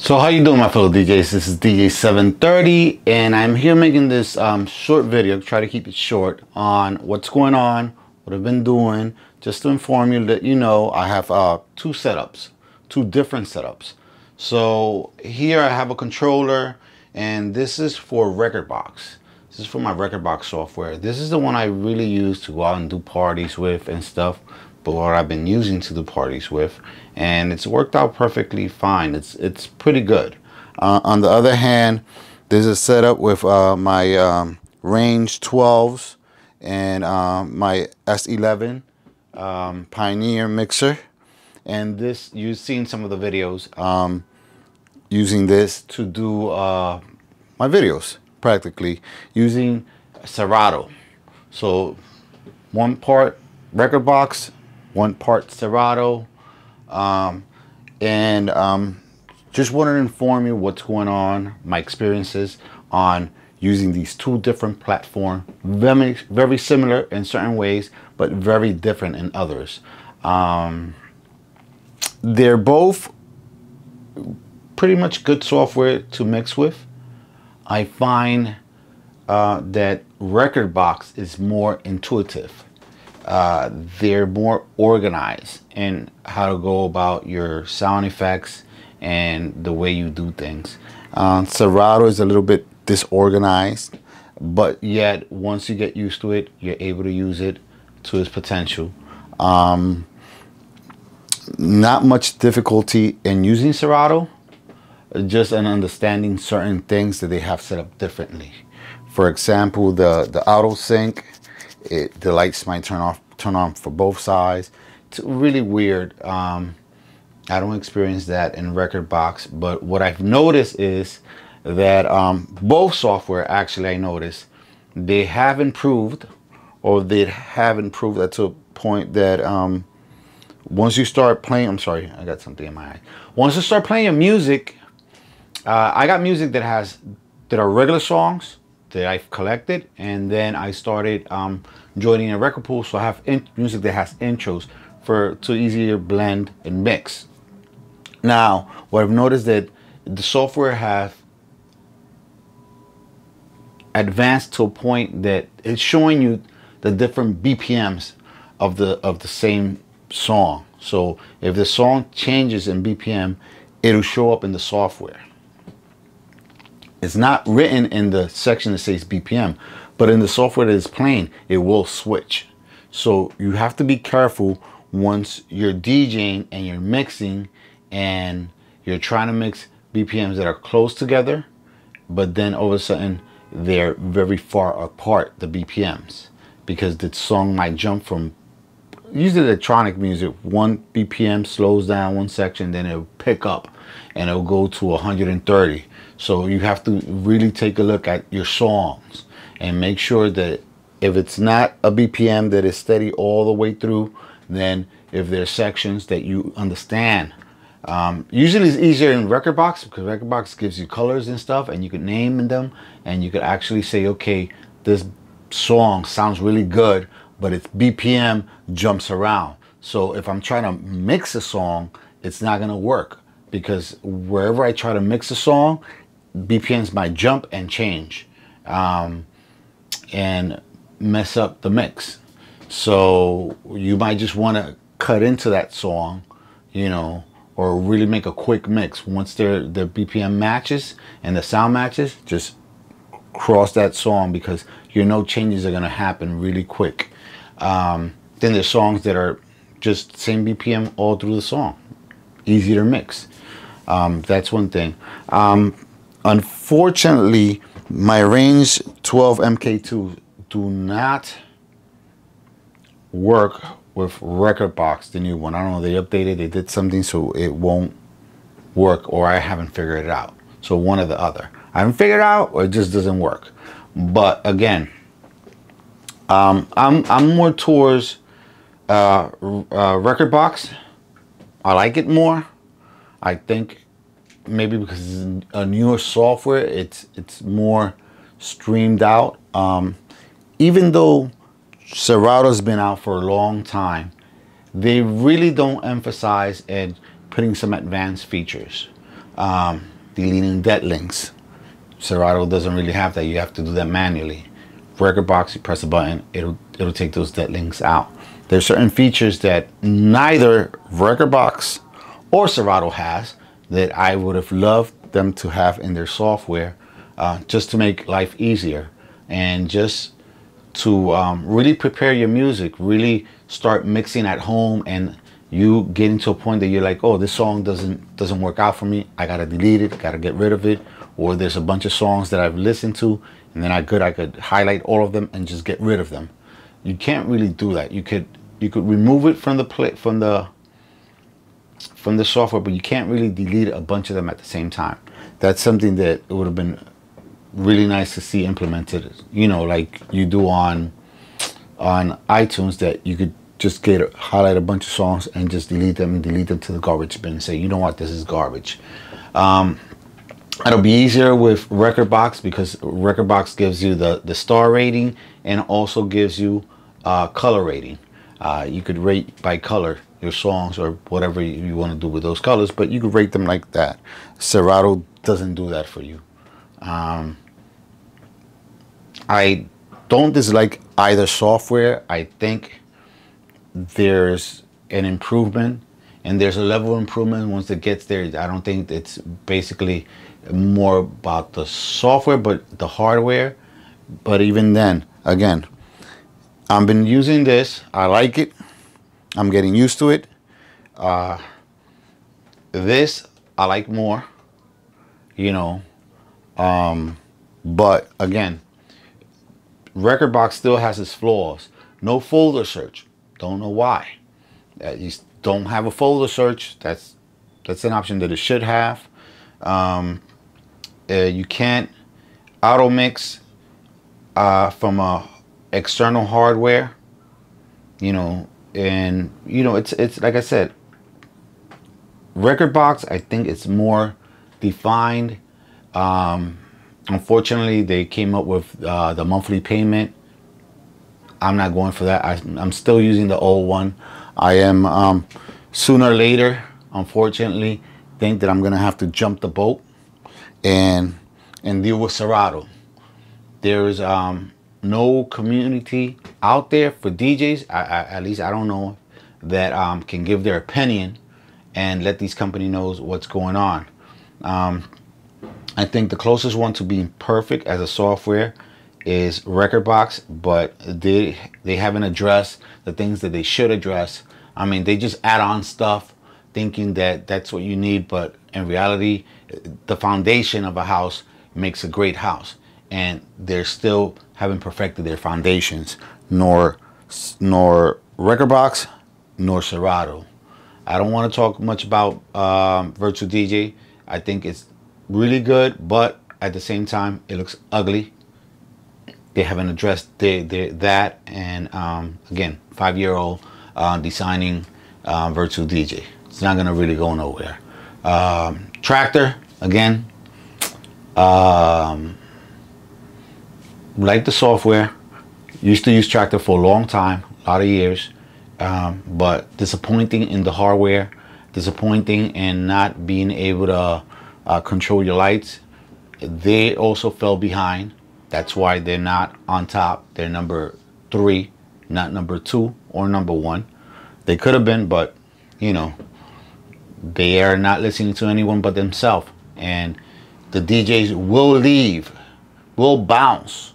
So how you doing, my fellow DJs? This is DJ 730 and I'm here making this short video, try to keep it short, on what's going on, what I've been doing, just to inform you that I have two different setups. So here I have a controller, and this is for Rekorbox. This is for my Rekorbox software. This is the one I really use to go out and do parties with and stuff, but what I've been using to do parties with, and it's worked out perfectly fine. It's pretty good. On the other hand, there's a setup with my Range 12s and my S11 Pioneer mixer, and this, you've seen some of the videos using this to do my videos, practically using Serato. So one part Rekorbox, one part Serato, just wanted to inform you what's going on, my experiences on using these two different platforms, very similar in certain ways, but very different in others. They're both pretty much good software to mix with. I find that Rekorbox is more intuitive. They're more organized in how to go about your sound effects and the way you do things. Serato is a little bit disorganized, but yet once you get used to it, you're able to use it to its potential. Not much difficulty in using Serato, just in understanding certain things that they have set up differently. For example, the auto sync, the lights might turn on for both sides. It's really weird. I don't experience that in Rekorbox, but what I've noticed is that both software, actually, I noticed they have improved, or they have improved to a point that once you start playing, I'm sorry, I got something in my eye. Once you start playing your music, I got music that are regular songs that I've collected, and then I started joining a record pool, so I have music that has intros to easier blend and mix. Now, what I've noticed that the software have advanced to a point that it's showing you the different BPMs of the same song. So if the song changes in BPM, it'll show up in the software. It's not written in the section that says BPM, but in the software that is playing, it will switch. So you have to be careful once you're DJing and you're mixing and you're trying to mix BPMs that are close together, but then all of a sudden they're very far apart, the BPMs, because the song might jump from, usually electronic music, one BPM slows down one section, then it'll pick up and it'll go to 130. So you have to really take a look at your songs and make sure that if it's not a BPM that is steady all the way through, then if there's sections that you understand. Usually it's easier in Rekorbox, because Rekorbox gives you colors and stuff, and you can name them, and you could actually say, okay, this song sounds really good, but its BPM jumps around. So if I'm trying to mix a song, it's not gonna work, because wherever I try to mix a song, BPMs might jump and change and mess up the mix. So you might just want to cut into that song, or really make a quick mix. Once the BPM matches and the sound matches, just cross that song, because changes are gonna happen really quick. Then there's songs that are just same BPM all through the song, easy to mix. That's one thing. Unfortunately, my Range 12 MK2 do not work with Rekorbox, the new one. I don't know, they updated, they did something so it won't work, or I haven't figured it out. So one or the other. I haven't figured it out, or it just doesn't work. But again, I'm more towards Rekorbox. I like it more. I think maybe because it's a newer software, it's more streamed out. Even though Serato's been out for a long time, they really don't emphasize in putting some advanced features. deleting dead links. Serato doesn't really have that. You have to do that manually. Rekorbox, you press a button, it'll take those dead links out. There's certain features that neither Rekorbox or Serato has that I would have loved them to have in their software, just to make life easier and just to really prepare your music, really start mixing at home, and you getting to a point that you're like, oh, this song doesn't work out for me. I gotta delete it, gotta get rid of it. Or there's a bunch of songs that I've listened to, and then I could highlight all of them and just get rid of them. You can't really do that. You could remove it from the software, but you can't really delete a bunch of them at the same time. That's something that it would have been really nice to see implemented. You know, like you do on iTunes, that you could just highlight a bunch of songs and just delete them to the garbage bin and say, you know what, this is garbage. It'll be easier with Rekorbox because Rekorbox gives you the star rating and also gives you color rating. You could rate by color your songs or whatever you want to do with those colors, but you could rate them like that. Serato doesn't do that for you. I don't dislike either software. I think there's an improvement, and there's a level of improvement once it gets there. I don't think it's basically more about the software but the hardware. But even then, again, I've been using this. I like it. I'm getting used to it. This I like more, you know. But again, Rekorbox still has its flaws. No folder search. Don't know why. You don't have a folder search. That's an option that it should have. You can't auto mix from a external hardware, you know. And you know, it's like I said, Rekorbox, I think it's more defined. Unfortunately, they came up with the monthly payment. I'm not going for that. I'm still using the old one. I am sooner or later, unfortunately, think that I'm gonna have to jump the boat and deal with Serato. There's no community out there for DJs, at least I don't know, that can give their opinion and let these companies know what's going on. I think the closest one to being perfect as a software is Rekorbox, but they haven't addressed the things that they should address. I mean, they just add on stuff thinking that that's what you need, but in reality, the foundation of a house makes a great house, and they're still haven't perfected their foundations, nor Rekorbox nor Serato. I don't want to talk much about Virtual DJ. I think it's really good, but at the same time, it looks ugly. They haven't addressed that, and again, 5-year-old designing Virtual DJ. It's not gonna really go nowhere. Tractor, again, like the software, used to use Tractor for a long time, a lot of years, but disappointing in the hardware, disappointing in not being able to control your lights. They also fell behind. That's why they're not on top. They're number 3, not number 2 or number 1. They could have been, but you know, they are not listening to anyone but themselves. And the DJs will leave, will bounce,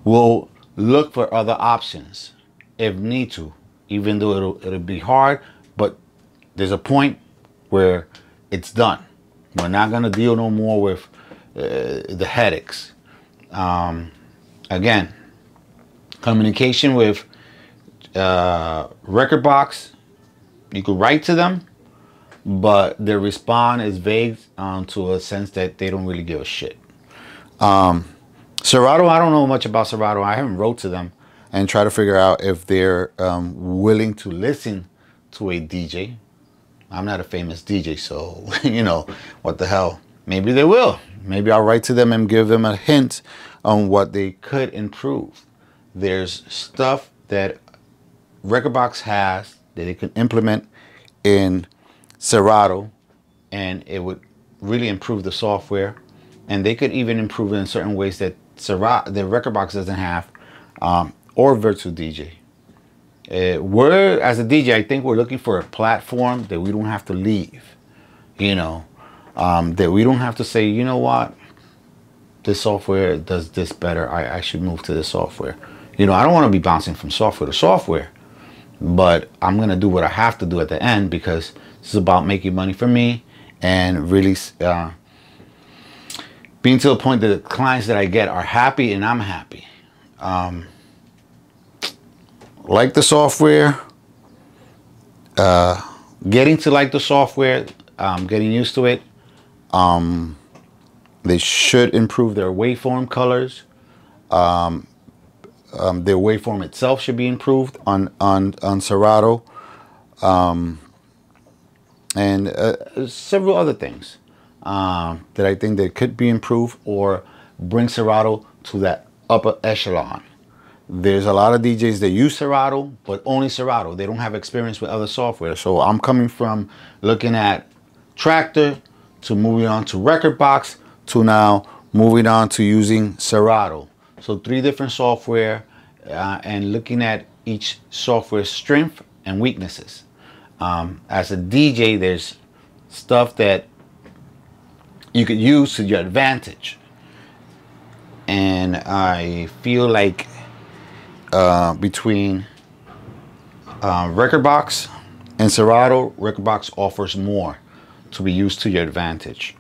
will look for other options if need to, even though it'll be hard. But there's a point where it's done. We're not gonna deal no more with the headaches. Again, communication with Rekorbox, you could write to them, but their response is vague to a sense that they don't really give a shit. Serato, I don't know much about Serato. I haven't wrote to them and try to figure out if they're willing to listen to a DJ. I'm not a famous DJ, so you know, what the hell. Maybe they will. Maybe I'll write to them and give them a hint on what they could improve. There's stuff that Rekorbox has that it can implement in Serato, and it would really improve the software, and they could even improve it in certain ways that Serato, the Rekorbox doesn't have, or Virtual DJ. We're, as a DJ, I think we're looking for a platform that we don't have to leave, you know, that we don't have to say, you know what, this software does this better, I should move to this software. You know, I don't want to be bouncing from software to software, but I'm going to do what I have to do at the end, because this is about making money for me and really being to the point that the clients that I get are happy and I'm happy. Like the software, getting to like the software, getting used to it. They should improve their waveform colors. Their waveform itself should be improved on Serato, and several other things that I think that could be improved or bring Serato to that upper echelon. There's a lot of DJs that use Serato, but only Serato. They don't have experience with other software. So I'm coming from looking at Tractor to moving on to Rekorbox to now moving on to using Serato. So 3 different software, and looking at each software's strength and weaknesses. As a DJ, there's stuff that you could use to your advantage. And I feel like between Rekorbox and Serato, Rekorbox offers more to be used to your advantage.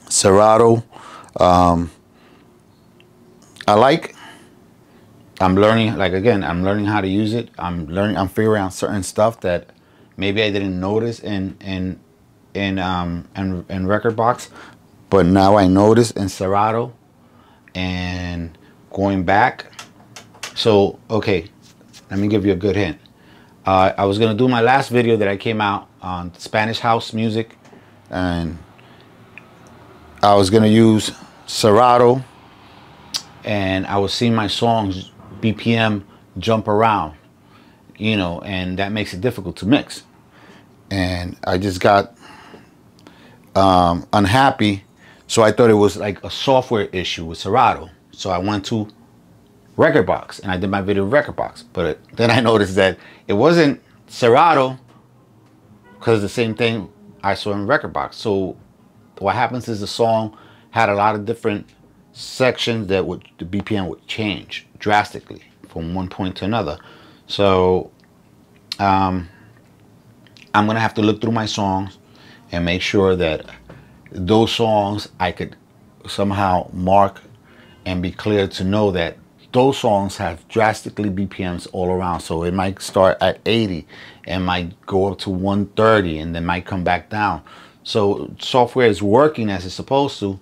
Serato, I'm learning, like, again, I'm learning how to use it. I'm figuring out certain stuff that maybe I didn't notice in Rekorbox, but now I notice in Serato. And going back, so okay, let me give you a good hint. I was gonna do my last video that I came out on Spanish house music, and I was gonna use Serato, and I was seeing my songs BPM jump around, you know, and that makes it difficult to mix. And I just got unhappy, so I thought it was like a software issue with Serato. So I went to Rekorbox and I did my video with Rekorbox, but then I noticed that it wasn't Serato, because the same thing I saw in Rekorbox. So what happens is the song had a lot of different sections that the BPM would change drastically from one point to another. So I'm gonna have to look through my songs and make sure that those songs I could somehow mark and be clear to know that those songs have drastically BPMs all around. So it might start at 80 and might go up to 130 and then might come back down. So software is working as it's supposed to,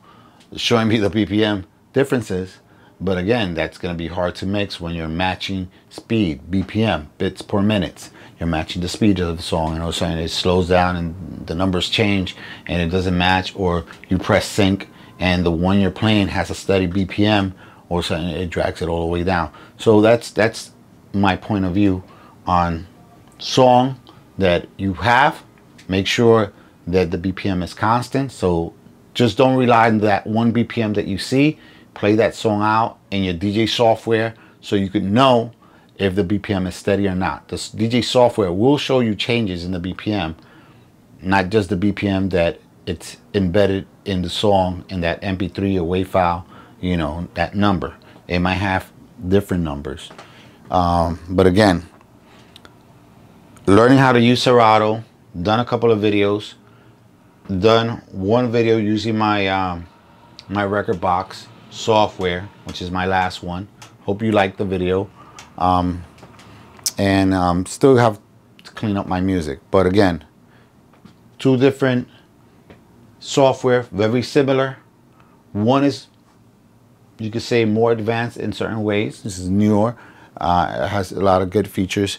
showing me the BPM differences. But again, that's going to be hard to mix when you're matching speed, BPM, bits per minute. You're matching the speed of the song, and all of a sudden it slows down and the numbers change and it doesn't match, or you press sync and the one you're playing has a steady BPM, all of a sudden it drags it all the way down. So that's my point of view on song that you have. Make sure that the BPM is constant. So just don't rely on that one BPM that you see. Play that song out in your DJ software so you could know if the BPM is steady or not. The DJ software will show you changes in the BPM, not just the BPM that it's embedded in the song, in that MP3 or WAV file, you know, that number. It might have different numbers. But again, learning how to use Serato, done a couple of videos, done one video using my my Rekorbox software, which is my last one. Hope you liked the video. And still have to clean up my music. But again, 2 different software, very similar. One is, you could say, more advanced in certain ways. This is newer. It has a lot of good features.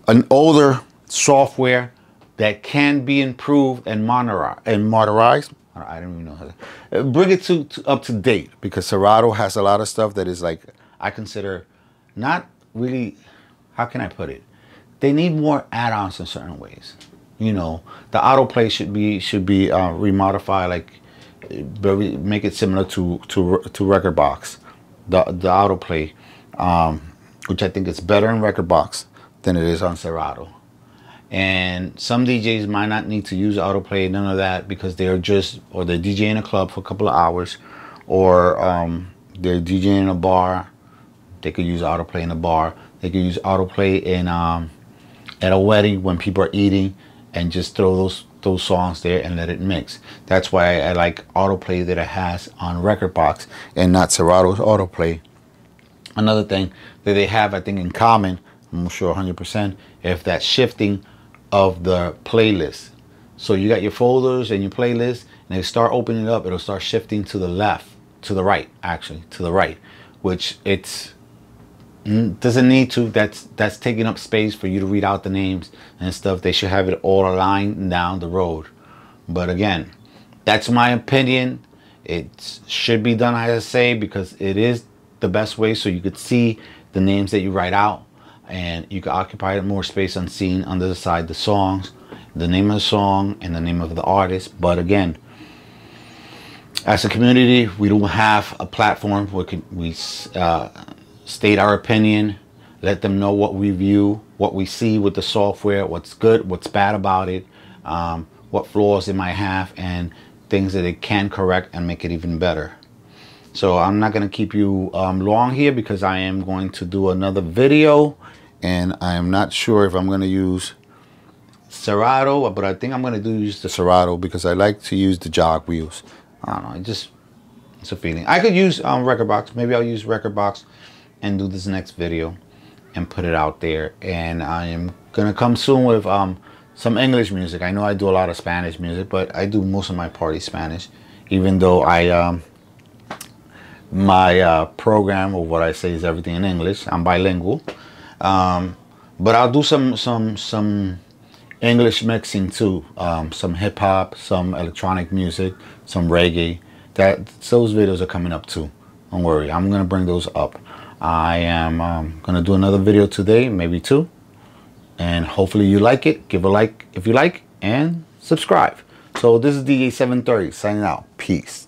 An older software that can be improved and modernized. I don't even know how to bring it to up to date, because Serato has a lot of stuff that is, like, I consider not really, how can I put it? They need more add-ons in certain ways. You know, the autoplay should be remodified, like make it similar to Rekorbox, the autoplay, which I think is better in Rekorbox than it is on Serato. And some DJs might not need to use autoplay, none of that, because they're DJing in a club for a couple of hours, or they're DJing in a bar. They could use autoplay in a bar. They could use autoplay in at a wedding when people are eating, and just throw those songs there and let it mix. That's why I like autoplay that it has on Rekorbox and not Serato's autoplay. Another thing that they have, I think, in common, I'm sure 100%, if that shifting of the playlist. So you got your folders and your playlist, and they start opening it up, it'll start shifting to the left, to the right, actually, to the right, which it's doesn't need to. That's taking up space for you to read out the names and stuff. They should have it all aligned down the road. But again, that's my opinion. It should be done, as I say, because it is the best way, so you could see the names that you write out, and you can occupy more space unseen under the side, the songs, the name of the song, and the name of the artist. But again, as a community, we don't have a platform where we state our opinion, let them know what we view, what we see with the software, what's good, what's bad about it, what flaws it might have, and things that it can correct and make it even better. So I'm not going to keep you long here, because I am going to do another video, and I am not sure if I'm going to use Serato, but I think I'm going to use the Serato because I like to use the jog wheels. I don't know, it's a feeling. I could use Rekorbox. Maybe I'll use Rekorbox and do this next video and put it out there. And I am gonna come soon with some English music. I know I do a lot of Spanish music, but I do most of my party Spanish, even though I my program, or what I say, is everything in English. I'm bilingual, but I'll do some English mixing too, some hip hop, some electronic music, some reggae. Those videos are coming up too. Don't worry, I'm gonna bring those up. I am gonna do another video today, maybe two, and hopefully you like it. Give a like if you like, and subscribe. So this is DJ 730 signing out. Peace.